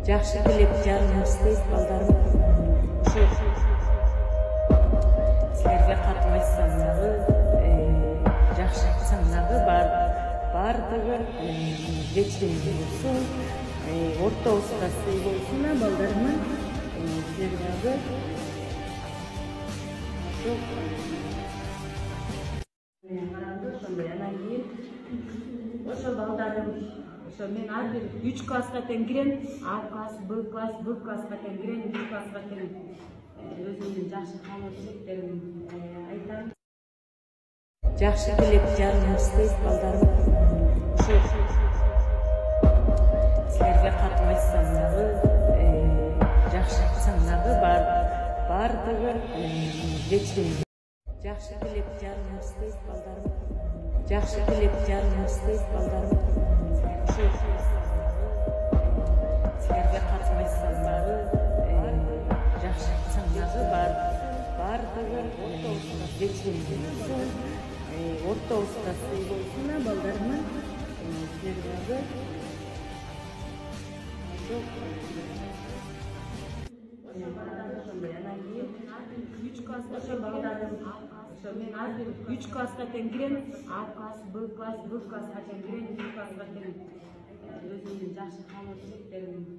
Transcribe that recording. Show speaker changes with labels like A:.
A: Жакшы билеп жарымыбызды балдарым ушу силерге катып айтсам дагы жакшы айтсам дагы баардыгы кечиримдүү болсун, ортобузда сый болсун балдарымын. Силер дагы ошондой анан кийин ошо балдарым ошо мен ар бир 3 класска тең кирем, А класс, Б класска тең кирем, 3 класска тең өзүмдүн жакшы каалоочулуктеримди айтам. Жакшы билеп жарымыбызды балдарым ушу силерге катып айтсам дагы жакшы айтсам дагы баардыгы кечиримдүү. Жакшы билеп жарымыбызды балдарым, жакшы билеп жарымыбызды балдарым ушу силерге катып айтсам дагы жакшы айтсам дагы баардыгы кечиримдүү болсун, ортобузда сый болсун балдарымын. Силер дагы анан кийин 3 класска ошо балдарым ошо мен ар бир 3 класска тең кирем, А класс, Б класска тең кирем, 3 класска тең өзүмдүн жакшы каалоочулуктеримди